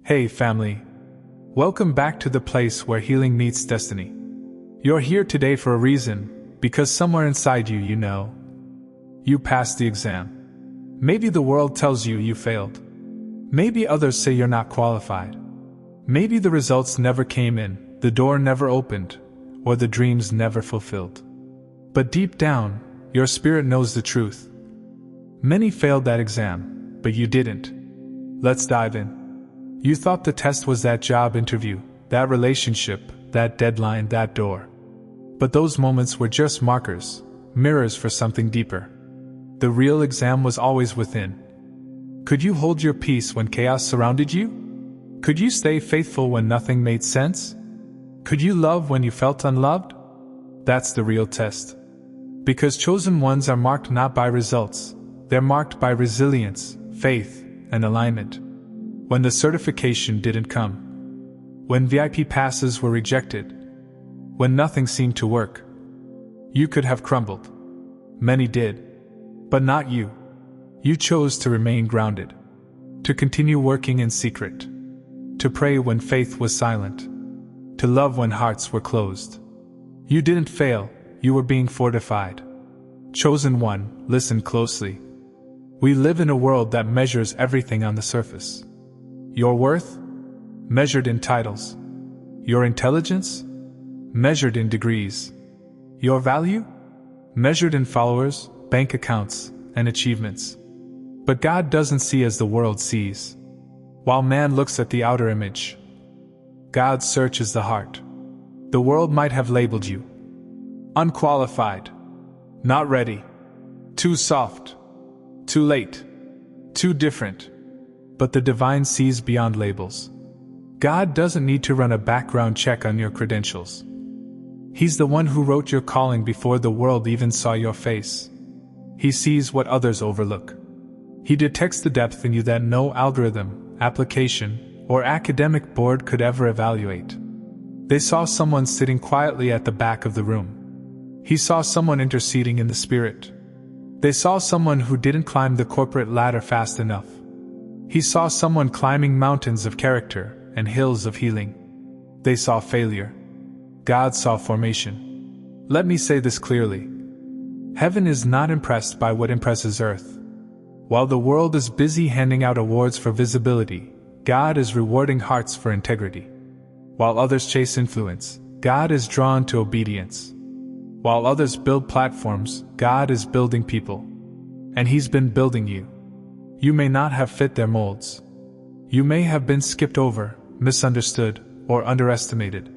Hey family, welcome back to the place where healing meets destiny. You're here today for a reason, because somewhere inside you, you passed the exam. Maybe the world tells you you failed. Maybe others say you're not qualified. Maybe the results never came in, the door never opened, or the dreams never fulfilled. But deep down, your spirit knows the truth. Many failed that exam, but you didn't. Let's dive in. You thought the test was that job interview, that relationship, that deadline, that door. But those moments were just markers, mirrors for something deeper. The real exam was always within. Could you hold your peace when chaos surrounded you? Could you stay faithful when nothing made sense? Could you love when you felt unloved? That's the real test. Because chosen ones are marked not by results, they're marked by resilience, faith, and alignment. When the certification didn't come, when VIP passes were rejected, when nothing seemed to work, you could have crumbled. Many did, but not you. You chose to remain grounded, to continue working in secret, to pray when faith was silent, to love when hearts were closed. You didn't fail, you were being fortified. Chosen one, listen closely. We live in a world that measures everything on the surface. Your worth? Measured in titles. Your intelligence? Measured in degrees. Your value? Measured in followers, bank accounts, and achievements. But God doesn't see as the world sees. While man looks at the outer image, God searches the heart. The world might have labeled you unqualified, not ready, too soft, too late, too different. But the divine sees beyond labels. God doesn't need to run a background check on your credentials. He's the one who wrote your calling before the world even saw your face. He sees what others overlook. He detects the depth in you that no algorithm, application, or academic board could ever evaluate. They saw someone sitting quietly at the back of the room. He saw someone interceding in the spirit. They saw someone who didn't climb the corporate ladder fast enough. He saw someone climbing mountains of character and hills of healing. They saw failure. God saw formation. Let me say this clearly. Heaven is not impressed by what impresses earth. While the world is busy handing out awards for visibility, God is rewarding hearts for integrity. While others chase influence, God is drawn to obedience. While others build platforms, God is building people. And He's been building you. You may not have fit their molds. You may have been skipped over, misunderstood, or underestimated.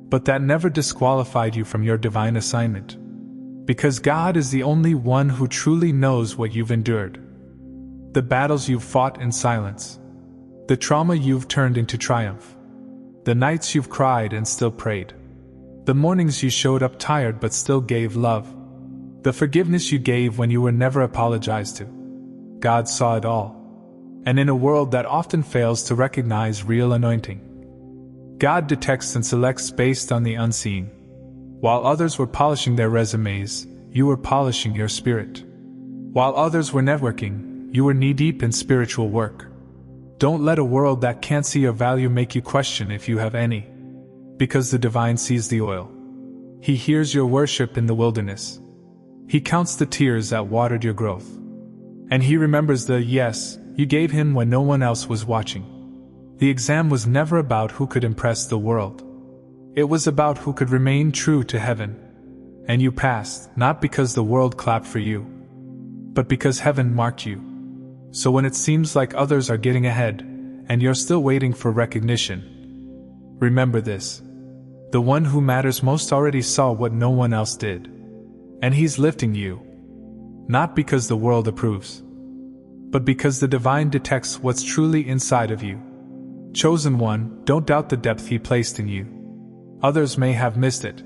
But that never disqualified you from your divine assignment. Because God is the only one who truly knows what you've endured. The battles you've fought in silence. The trauma you've turned into triumph. The nights you've cried and still prayed. The mornings you showed up tired but still gave love. The forgiveness you gave when you were never apologized to. God saw it all. And in a world that often fails to recognize real anointing, God detects and selects based on the unseen. While others were polishing their resumes, you were polishing your spirit. While others were networking, you were knee-deep in spiritual work. Don't let a world that can't see your value make you question if you have any. Because the divine sees the oil. He hears your worship in the wilderness. He counts the tears that watered your growth. And He remembers the yes you gave Him when no one else was watching. The exam was never about who could impress the world. It was about who could remain true to heaven. And you passed, not because the world clapped for you, but because heaven marked you. So when it seems like others are getting ahead, and you're still waiting for recognition, remember this. The one who matters most already saw what no one else did. And He's lifting you. Not because the world approves, but because the divine detects what's truly inside of you. Chosen one, don't doubt the depth He placed in you. Others may have missed it,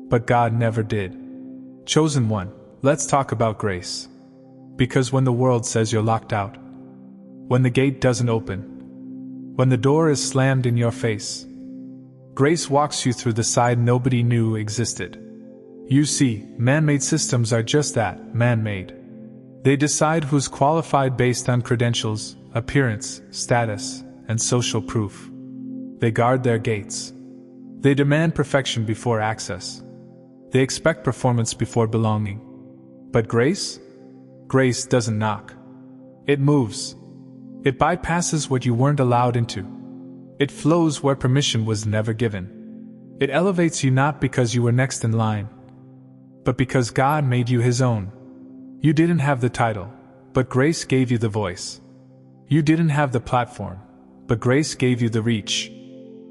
but God never did. Chosen one, let's talk about grace. Because when the world says you're locked out, when the gate doesn't open, when the door is slammed in your face, grace walks you through the side nobody knew existed. You see, man-made systems are just that, man-made. They decide who's qualified based on credentials, appearance, status, and social proof. They guard their gates. They demand perfection before access. They expect performance before belonging. But grace? Grace doesn't knock. It moves. It bypasses what you weren't allowed into. It flows where permission was never given. It elevates you not because you were next in line, but because God made you His own. You didn't have the title, but grace gave you the voice. You didn't have the platform, but grace gave you the reach.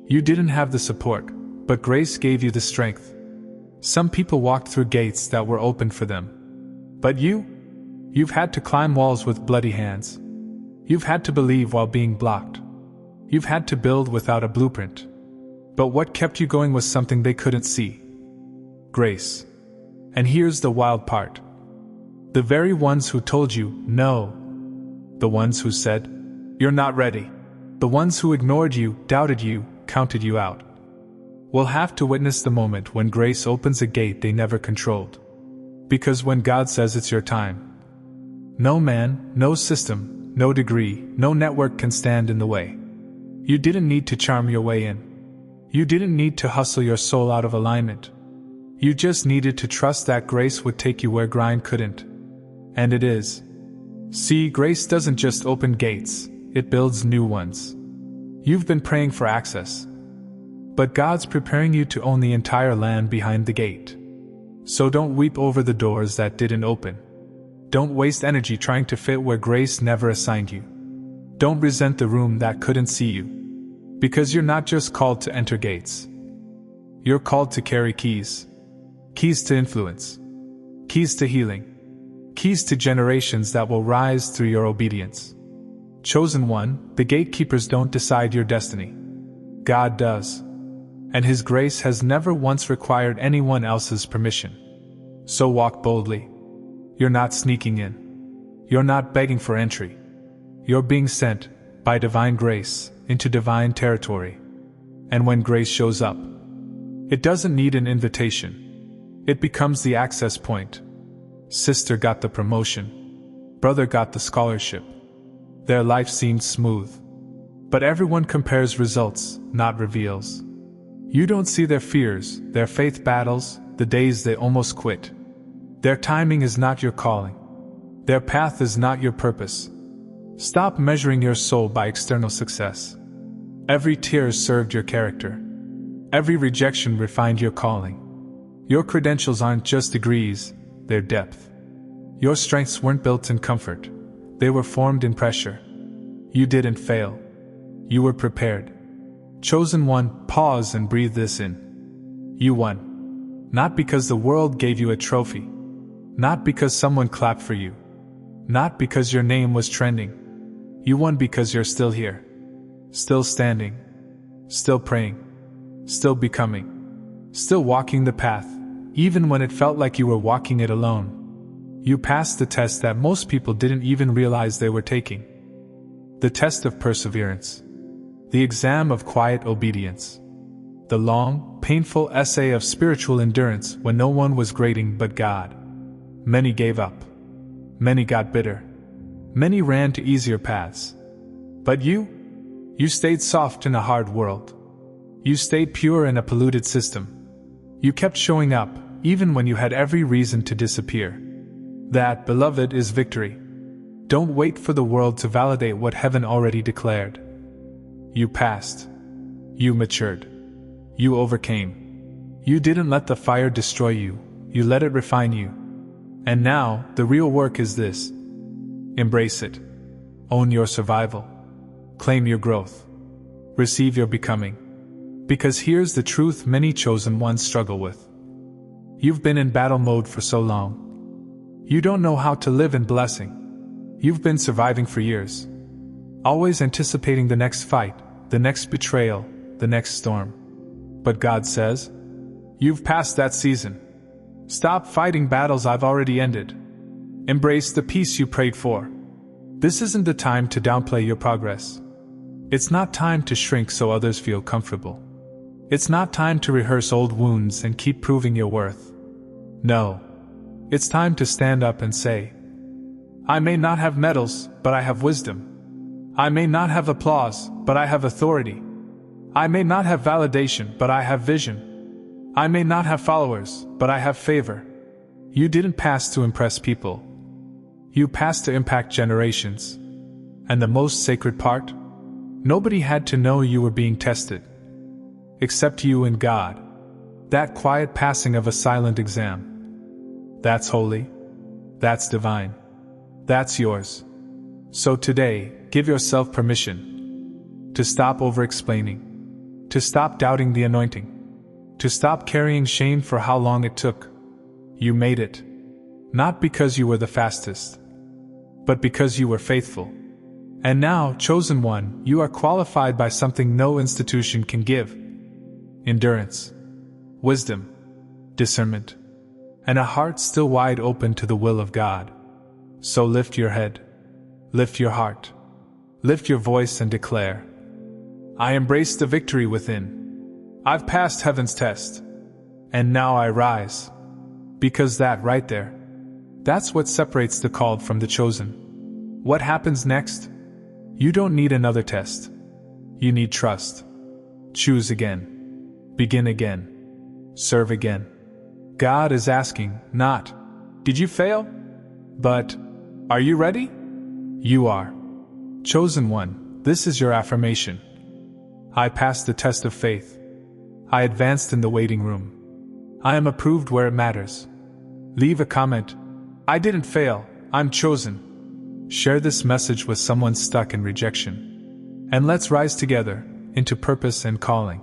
You didn't have the support, but grace gave you the strength. Some people walked through gates that were opened for them. But you've had to climb walls with bloody hands. You've had to believe while being blocked. You've had to build without a blueprint. But what kept you going was something they couldn't see. Grace. And here's the wild part. The very ones who told you no, the ones who said, "You're not ready," the ones who ignored you, doubted you, counted you out, will have to witness the moment when grace opens a gate they never controlled. Because when God says it's your time, no man, no system, no degree, no network can stand in the way. You didn't need to charm your way in. You didn't need to hustle your soul out of alignment. You just needed to trust that grace would take you where grind couldn't. And it is. See, grace doesn't just open gates, it builds new ones. You've been praying for access, but God's preparing you to own the entire land behind the gate. So don't weep over the doors that didn't open. Don't waste energy trying to fit where grace never assigned you. Don't resent the room that couldn't see you. Because you're not just called to enter gates. You're called to carry keys. Keys to influence. Keys to healing. Keys to generations that will rise through your obedience. Chosen one, the gatekeepers don't decide your destiny. God does. And His grace has never once required anyone else's permission. So walk boldly. You're not sneaking in. You're not begging for entry. You're being sent, by divine grace, into divine territory. And when grace shows up, it doesn't need an invitation. It becomes the access point. Sister got the promotion. Brother got the scholarship. Their life seemed smooth. But everyone compares results, not reveals. You don't see their fears, their faith battles, the days they almost quit. Their timing is not your calling. Their path is not your purpose. Stop measuring your soul by external success. Every tear served your character. Every rejection refined your calling. Your credentials aren't just degrees, they're depth. Your strengths weren't built in comfort. They were formed in pressure. You didn't fail. You were prepared. Chosen one, pause and breathe this in. You won. Not because the world gave you a trophy. Not because someone clapped for you. Not because your name was trending. You won because you're still here. Still standing. Still praying. Still becoming. Still walking the path, even when it felt like you were walking it alone. You passed the test that most people didn't even realize they were taking. The test of perseverance. The exam of quiet obedience. The long, painful essay of spiritual endurance when no one was grading but God. Many gave up. Many got bitter. Many ran to easier paths. But you stayed soft in a hard world. You stayed pure in a polluted system. You kept showing up, even when you had every reason to disappear. That, beloved, is victory. Don't wait for the world to validate what heaven already declared. You passed. You matured. You overcame. You didn't let the fire destroy you, you let it refine you. And now, the real work is this. Embrace it. Own your survival. Claim your growth. Receive your becoming. Because here's the truth many chosen ones struggle with. You've been in battle mode for so long. You don't know how to live in blessing. You've been surviving for years. Always anticipating the next fight, the next betrayal, the next storm. But God says, you've passed that season. Stop fighting battles I've already ended. Embrace the peace you prayed for. This isn't the time to downplay your progress. It's not time to shrink so others feel comfortable. It's not time to rehearse old wounds and keep proving your worth. No. It's time to stand up and say, I may not have medals, but I have wisdom. I may not have applause, but I have authority. I may not have validation, but I have vision. I may not have followers, but I have favor. You didn't pass to impress people. You passed to impact generations. And the most sacred part? Nobody had to know you were being tested. Except you and God. That quiet passing of a silent exam. That's holy. That's divine. That's yours. So today, give yourself permission to stop over-explaining, to stop doubting the anointing, to stop carrying shame for how long it took. You made it. Not because you were the fastest, but because you were faithful. And now, chosen one, you are qualified by something no institution can give: endurance, wisdom, discernment, and a heart still wide open to the will of God. So lift your head, lift your heart, lift your voice and declare, I embrace the victory within. I've passed heaven's test. And now I rise. Because that right there, that's what separates the called from the chosen. What happens next? You don't need another test. You need trust. Choose again. Begin again. Serve again. God is asking, not, did you fail? But, are you ready? You are. Chosen one, this is your affirmation. I passed the test of faith. I advanced in the waiting room. I am approved where it matters. Leave a comment. I didn't fail, I'm chosen. Share this message with someone stuck in rejection. And let's rise together into purpose and calling.